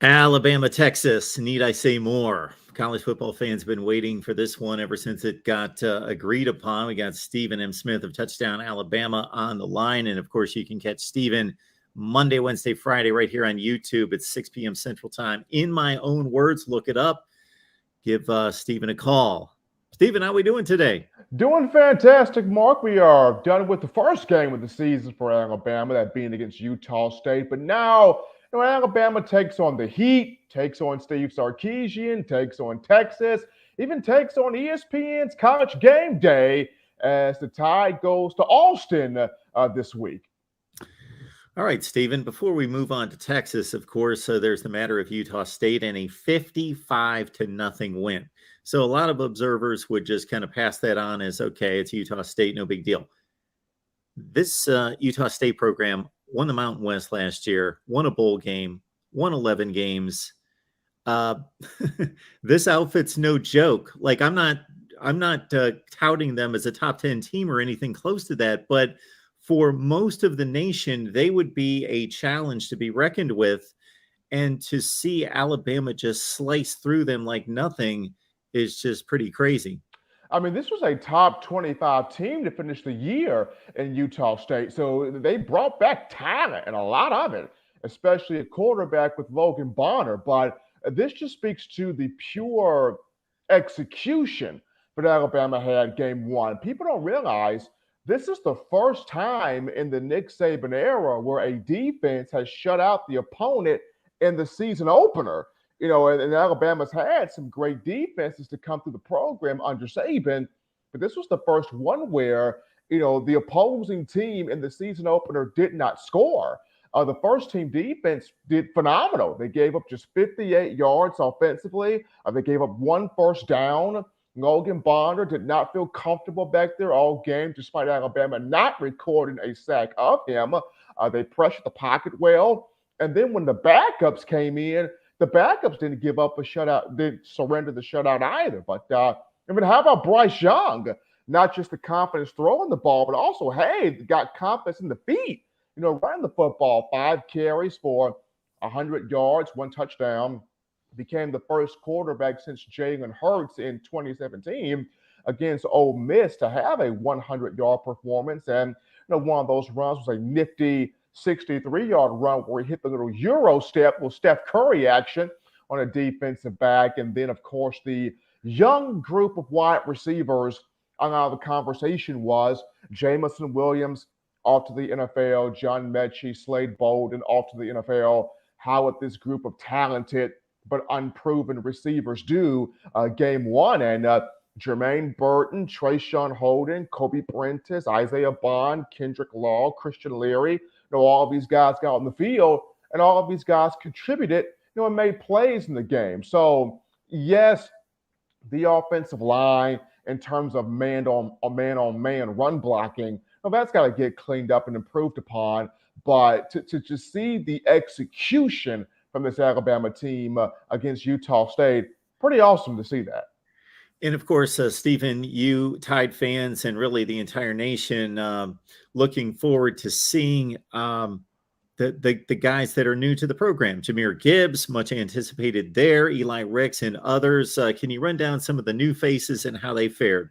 Alabama, Texas. Need I say more? College football fans have been waiting for this one ever since it got agreed upon. We got Stephen M. Smith of Touchdown Alabama on the line. And of course, you can catch Stephen Monday, Wednesday, Friday right here on YouTube at 6 p.m. Central Time. In my own words, look it up. Give Stephen a call. Stephen, how we doing today? Doing fantastic, Mark. We are done with the first game of the season for Alabama, that being against Utah State. But now, Alabama takes on the Heat, takes on Steve Sarkisian, takes on Texas, even takes on ESPN's College Game Day as the Tide goes to Austin this week. All right, Stephen, before we move on to Texas, of course, there's the matter of Utah State and a 55-0 win. So a lot of observers would just kind of pass that on as, okay, it's Utah State, no big deal. This Utah State program won the Mountain West last year, won a bowl game, won 11 games. This outfit's no joke. Like, I'm not touting them as a top 10 team or anything close to that, but for most of the nation, they would be a challenge to be reckoned with. And to see Alabama just slice through them like nothing is just pretty crazy. I mean, this was a top 25 team to finish the year in Utah State. So they brought back talent and a lot of it, especially at quarterback with Logan Bonner. But this just speaks to the pure execution that Alabama had game one. People don't realize this is the first time in the Nick Saban era where a defense has shut out the opponent in the season opener. And Alabama's had some great defenses to come through the program under Saban, but this was the first one where, the opposing team in the season opener did not score. The first team defense did phenomenal. They gave up just 58 yards offensively. They gave up one first down. Logan Bonner did not feel comfortable back there all game, despite Alabama not recording a sack of him. They pressured the pocket well. And then when the backups came in, the backups didn't give up a shutout, didn't surrender the shutout either. But how about Bryce Young? Not just the confidence throwing the ball, but also, hey, got confidence in the feet. Running the football, 5 carries for 100 yards, 1 touchdown. Became the first quarterback since Jalen Hurts in 2017 against Ole Miss to have a 100-yard performance. And one of those runs was a nifty 63-yard run where he hit the little Euro step with Steph Curry action on a defensive back. And then, of course, the young group of wide receivers on how the conversation was Jamison Williams off to the NFL, John Mechie, Slade Bolden off to the NFL. How would this group of talented but unproven receivers do game one? And Jermaine Burton, Trayshawn Holden, Kobe Prentice, Isaiah Bond, Kendrick Law, Christian Leary, all of these guys got on the field, and all of these guys contributed, and made plays in the game. So, yes, the offensive line in terms of man-on-man run blocking, that's got to get cleaned up and improved upon. But to just see the execution from this Alabama team against Utah State, pretty awesome to see that. And of course, Stephen, you Tide fans and really the entire nation looking forward to seeing the guys that are new to the program. Jahmyr Gibbs, much anticipated there, Eli Ricks and others. Can you run down some of the new faces and how they fared?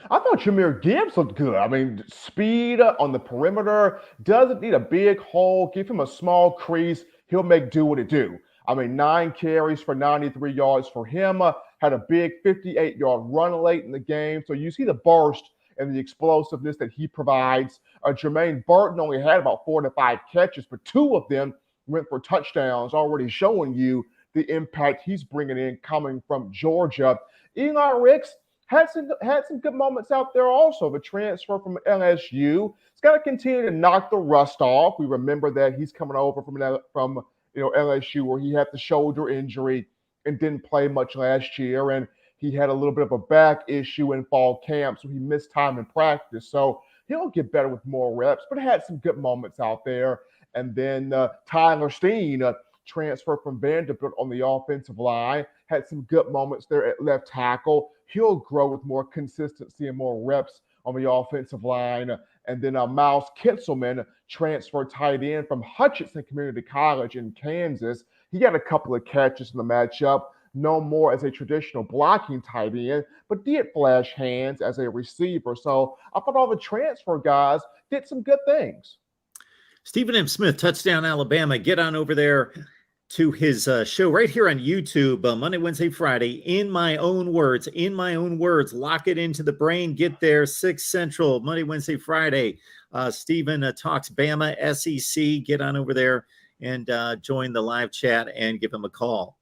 I thought Jahmyr Gibbs looked good. I mean, speed on the perimeter, doesn't need a big hole. Give him a small crease. He'll make do what it do. I mean, 9 carries for 93 yards for him. Had a big 58-yard run late in the game. So you see the burst and the explosiveness that he provides. Jermaine Burton only had about 4 to 5 catches, but 2 of them went for touchdowns, already showing you the impact he's bringing in coming from Georgia. Eli Ricks had some good moments out there also. The transfer from LSU. He's got to continue to knock the rust off. We remember that he's coming over from LSU, where he had the shoulder injury and didn't play much last year. And he had a little bit of a back issue in fall camp, so he missed time in practice. So he'll get better with more reps, but had some good moments out there. And then Tyler Steen, transfer from Vanderbilt on the offensive line, had some good moments there at left tackle. He'll grow with more consistency and more reps on the offensive line. And then Miles Kitselman, transfer tight end from Hutchinson Community College in Kansas, He had a couple of catches in the matchup, no more as a traditional blocking tight end, but did flash hands as a receiver. So I thought all the transfer guys did some good things. Stephen M. Smith, Touchdown Alabama. Get on over there to his show right here on YouTube, Monday, Wednesday, Friday. In my own words, lock it into the brain. Get there, 6 Central, Monday, Wednesday, Friday. Stephen talks Bama, SEC. Get on over there and join the live chat and give him a call.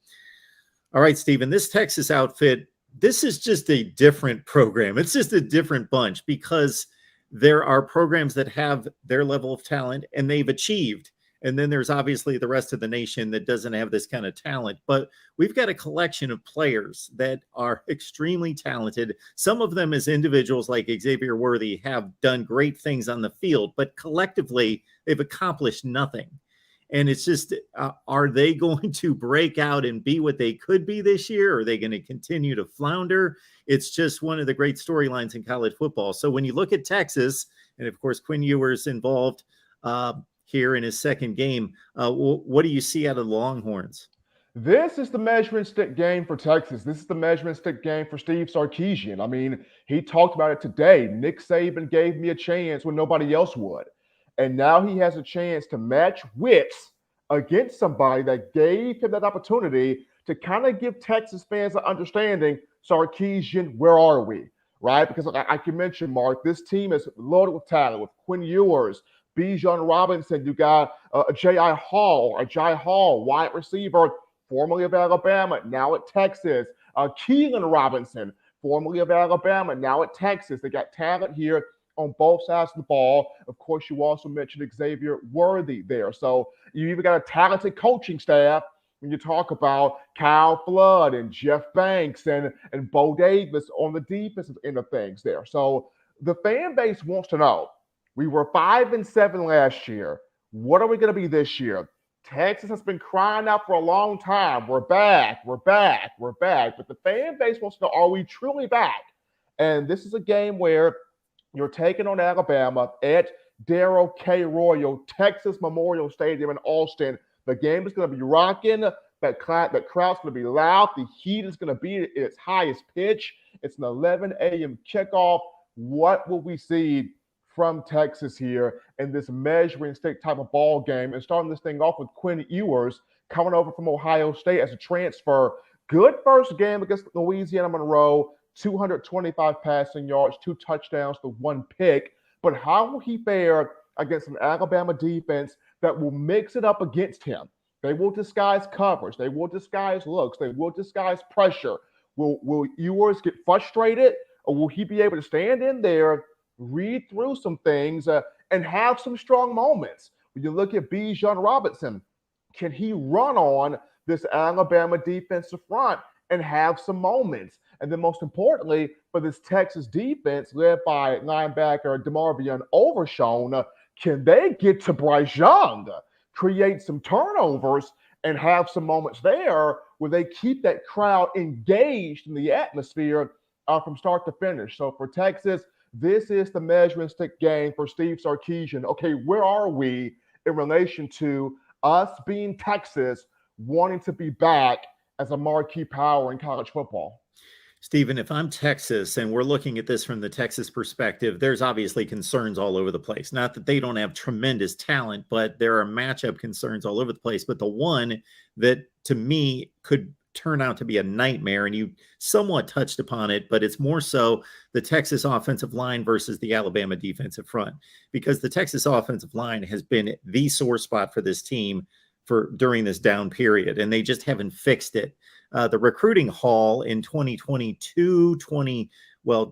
All right, Stephen, this Texas outfit, this is just a different program. It's just a different bunch because there are programs that have their level of talent and they've achieved. And then there's obviously the rest of the nation that doesn't have this kind of talent. But we've got a collection of players that are extremely talented. Some of them as individuals like Xavier Worthy have done great things on the field, but collectively they've accomplished nothing. And it's just, are they going to break out and be what they could be this year? Or are they going to continue to flounder? It's just one of the great storylines in college football. So when you look at Texas, and of course, Quinn Ewers involved here in his second game, what do you see out of the Longhorns? This is the measuring stick game for Texas. This is the measuring stick game for Steve Sarkisian. I mean, he talked about it today. Nick Saban gave me a chance when nobody else would. And now he has a chance to match wits against somebody that gave him that opportunity to kind of give Texas fans an understanding, Sarkisian, where are we? Right? Because I can mention, Mark, this team is loaded with talent with Quinn Ewers, Bijan Robinson. You got Jai Hall, wide receiver, formerly of Alabama, now at Texas. Keelan Robinson, formerly of Alabama, now at Texas. They got talent here on both sides of the ball. Of course, you also mentioned Xavier Worthy there. So you even got a talented coaching staff when you talk about Kyle Flood and Jeff Banks and Bo Davis on the defensive end of things there. So the fan base wants to know, we were 5-7 last year. What are we going to be this year? Texas has been crying out for a long time. We're back. But the fan base wants to know, are we truly back? And this is a game where you're taking on Alabama at Darrell K. Royal, Texas Memorial Stadium in Austin. The game is going to be rocking. That crowd's going to be loud. The heat is going to be at its highest pitch. It's an 11 a.m. kickoff. What will we see from Texas here in this measuring stick type of ball game? And starting this thing off with Quinn Ewers coming over from Ohio State as a transfer. Good first game against Louisiana Monroe. 225 passing yards, 2 touchdowns to 1 pick. But how will he fare against an Alabama defense that will mix it up against him? They will disguise coverage. They will disguise looks. They will disguise pressure. Will Ewers get frustrated, or will he be able to stand in there, read through some things, and have some strong moments? When you look at Bijan Robinson, can he run on this Alabama defensive front and have some moments? And then most importantly, for this Texas defense led by linebacker DeMarvion Overshown, can they get to Bryce Young, create some turnovers, and have some moments there where they keep that crowd engaged in the atmosphere from start to finish? So for Texas, this is the measuring stick game for Steve Sarkisian. Okay, where are we in relation to us being Texas, wanting to be back as a marquee power in college football? Stephen, if I'm Texas and we're looking at this from the Texas perspective, there's obviously concerns all over the place. Not that they don't have tremendous talent, but there are matchup concerns all over the place. But the one that to me could turn out to be a nightmare, and you somewhat touched upon it, but it's more so the Texas offensive line versus the Alabama defensive front, because the Texas offensive line has been the sore spot for this team for during this down period, and they just haven't fixed it. The recruiting haul in 2022,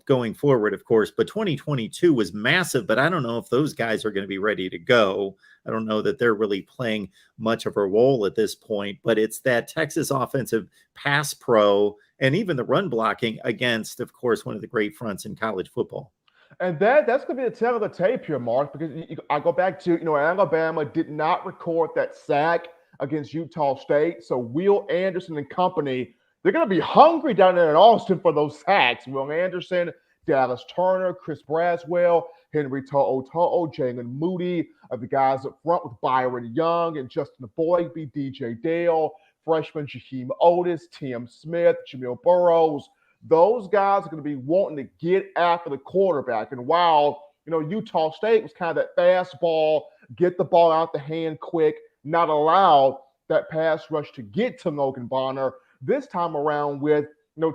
going forward, of course, but 2022 was massive, but I don't know if those guys are going to be ready to go. I don't know that they're really playing much of a role at this point, but it's that Texas offensive pass pro and even the run blocking against, of course, one of the great fronts in college football. And that's going to be the tale of the tape here, Mark, because I go back to, Alabama did not record that sack against Utah State. So Will Anderson and company, they're going to be hungry down there in Austin for those sacks. Will Anderson, Dallas Turner, Chris Braswell, Henry To'o, Jalen Moody, the guys up front with Byron Young and Justin Boyd, DJ Dale, freshmen Jaheim Otis, Tim Smith, Jamil Burrows. Those guys are going to be wanting to get after the quarterback. And while, Utah State was kind of that fastball, get the ball out the hand quick, not allow that pass rush to get to Logan Bonner, this time around with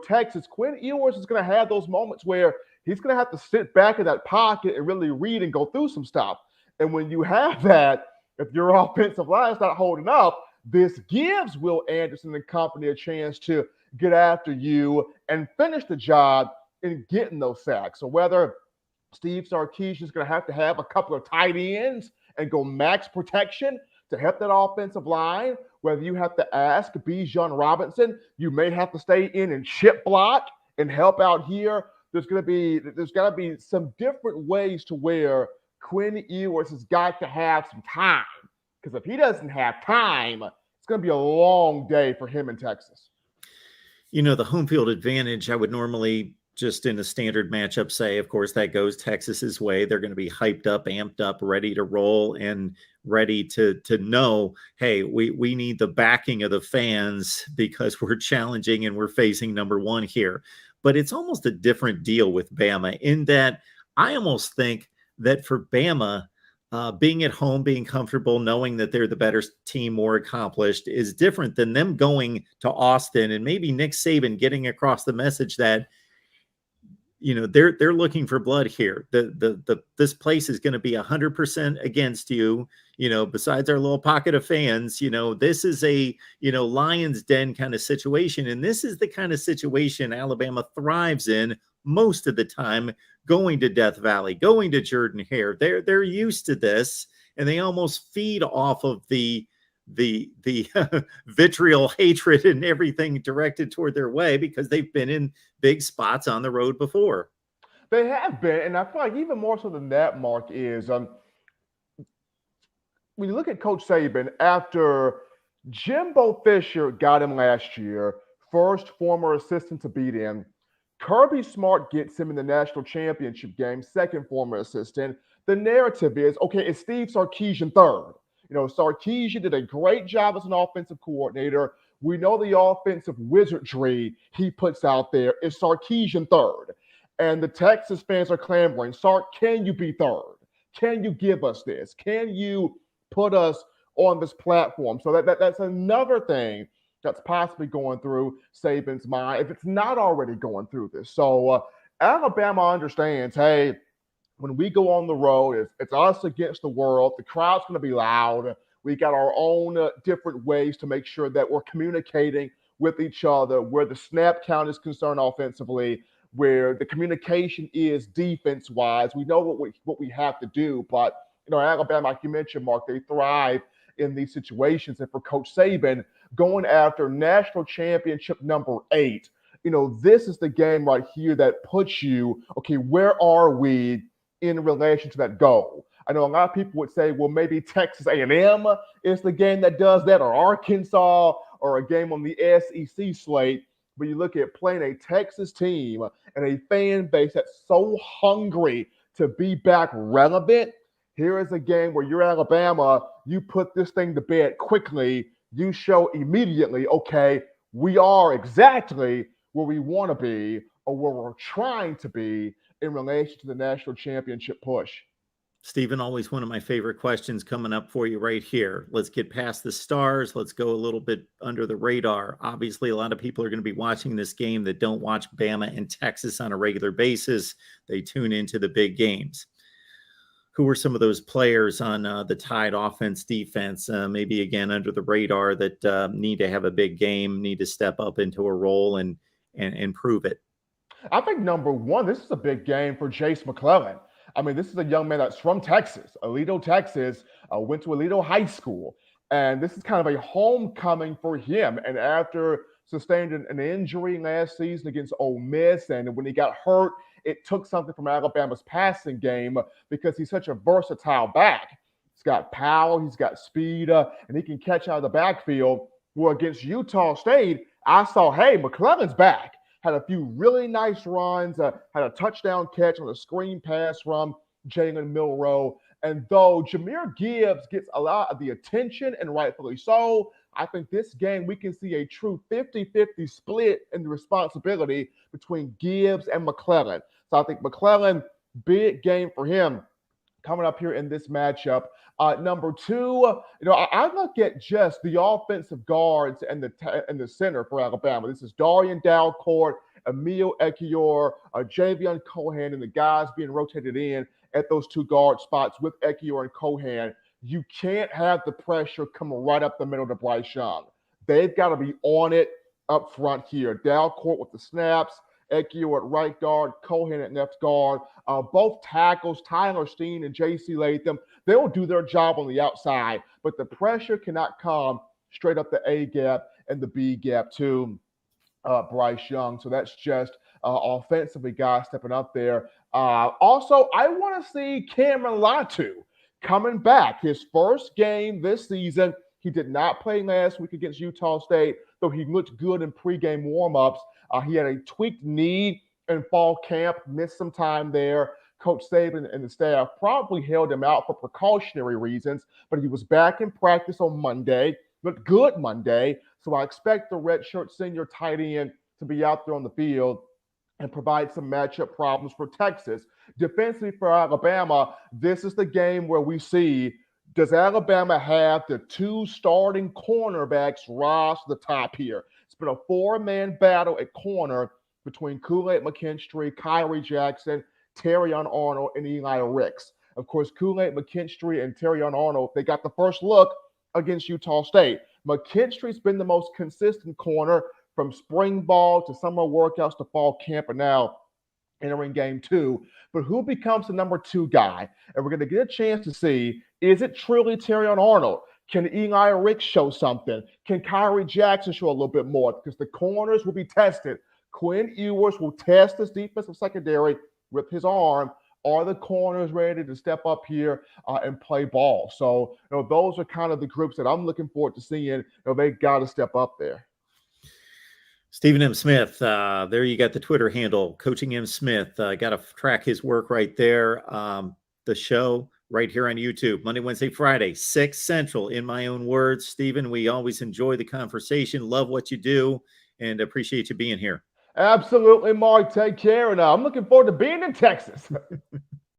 Texas, Quinn Ewers is going to have those moments where he's going to have to sit back in that pocket and really read and go through some stuff. And when you have that, if your offensive line is not holding up, this gives Will Anderson and company a chance to get after you and finish the job in getting those sacks. So whether Steve Sarkisian is going to have a couple of tight ends and go max protection to help that offensive line, whether you have to ask Bijan Robinson, you may have to stay in and chip block and help out here. There's got to be some different ways to where Quinn Ewers has got to have some time. Because if he doesn't have time, it's going to be a long day for him in Texas. The home field advantage, I would normally just in a standard matchup say, of course, that goes Texas's way. They're going to be hyped up, amped up, ready to roll, and ready to know, hey, we need the backing of the fans because we're challenging and we're facing number one here. But it's almost a different deal with Bama in that I almost think that for Bama, being at home, being comfortable, knowing that they're the better team, more accomplished, is different than them going to Austin and maybe Nick Saban getting across the message that, they're looking for blood here. This place is going to be 100% against you. Besides our little pocket of fans, this is a, lion's den kind of situation. And this is the kind of situation Alabama thrives in most of the time, going to Death Valley, going to Jordan-Hare. They're used to this, and they almost feed off of the vitriol, hatred, and everything directed toward their way because they've been in big spots on the road before. They have been, and I feel like even more so than that, Mark, is when you look at Coach Saban, after Jimbo Fisher got him last year, first former assistant to beat him, Kirby Smart gets him in the national championship game, second former assistant. The narrative is, okay, it's Steve Sarkisian third. Sarkisian did a great job as an offensive coordinator. We know the offensive wizardry he puts out there is Sarkisian third. And the Texas fans are clamoring, Sark, can you be third? Can you give us this? Can you put us on this platform? So that's another thing that's possibly going through Saban's mind, if it's not already going through this. So Alabama understands, hey, when we go on the road, it's us against the world. The crowd's going to be loud. We got our own different ways to make sure that we're communicating with each other, where the snap count is concerned offensively, where the communication is defense-wise. We know what we have to do, but Alabama, like you mentioned, Mark, they thrive in these situations. And for Coach Saban, going after national championship number 8, this is the game right here that puts you, okay, where are we in relation to that goal? I know a lot of people would say, well, maybe Texas A&M is the game that does that, or Arkansas, or a game on the SEC slate. But you look at playing a Texas team and a fan base that's so hungry to be back relevant. Here is a game where you're Alabama, you put this thing to bed quickly, you show immediately, okay, we are exactly where we want to be or where we're trying to be in relation to the national championship push. Stephen, always one of my favorite questions coming up for you right here. Let's get past the stars. Let's go a little bit under the radar. Obviously, a lot of people are going to be watching this game that don't watch Bama and Texas on a regular basis. They tune into the big games. Who were some of those players on the Tide offense, defense, maybe again under the radar that need to have a big game, need to step up into a role and prove it? I think number one, this is a big game for Jace McClellan. I mean, this is a young man that's from Texas, Alito, Texas, went to Alito High School. And this is kind of a homecoming for him. And after sustained an injury last season against Ole Miss, and when he got hurt, it took something from Alabama's passing game because he's such a versatile back. He's got power, he's got speed, and he can catch out of the backfield. Well, against Utah State, I saw, hey, McClellan's back. Had a few really nice runs, had a touchdown catch on a screen pass from Jalen Milroe. And though Jahmyr Gibbs gets a lot of the attention, and rightfully so, I think this game we can see a true 50-50 split in the responsibility between Gibbs and McClellan. So I think McClellan, big game for him coming up here in this matchup. Number two, I look at just the offensive guards and the center for Alabama. This is Darian Dalcourt, Emil Ekiyor, Javion Cohan, and the guys being rotated in at those two guard spots with Ekiyor and Cohan. You can't have the pressure coming right up the middle to Bryce Young. They've got to be on it up front here. Dalcourt with the snaps, Ekiyor at right guard, Cohan at left guard. Both tackles, Tyler Steen and J.C. Latham, they will do their job on the outside, but the pressure cannot come straight up the A gap and the B gap to Bryce Young. So that's just offensively guys stepping up there. Also, I want to see Cameron Latu coming back. His first game this season. He did not play last week against Utah State, though he looked good in pregame warmups. He had a tweaked knee in fall camp, missed some time there. Coach Saban and the staff probably held him out for precautionary reasons, but he was back in practice on Monday, looked good Monday. So I expect the redshirt senior tight end to be out there on the field and provide some matchup problems for Texas. Defensively for Alabama, this is the game where we see, does Alabama have the two starting cornerbacks rise to the top here? It's been a four-man battle at corner between Kool-Aid McKinstry, Kyrie Jackson, Terrion Arnold, and Eli Ricks. Of course, Kool-Aid McKinstry and Terrion Arnold, they got the first look against Utah State. McKinstry's been the most consistent corner from spring ball to summer workouts to fall camp, and now entering game two. But who becomes the number two guy? And we're going to get a chance to see, is it truly Terrion Arnold? Can Eli Ricks show something? Can Kyrie Jackson show a little bit more? Because the corners will be tested. Quinn Ewers will test this defensive secondary with his arm. Are the corners ready to step up here and play ball? So, those are kind of the groups that I'm looking forward to seeing. They got to step up there. Stephen M. Smith, there you got the Twitter handle, Coaching M. Smith. Got to track his work right there. The show right here on YouTube, Monday, Wednesday, Friday, 6 Central, in my own words. Stephen, we always enjoy the conversation, love what you do, and appreciate you being here. Absolutely, Mark. Take care. And I'm looking forward to being in Texas.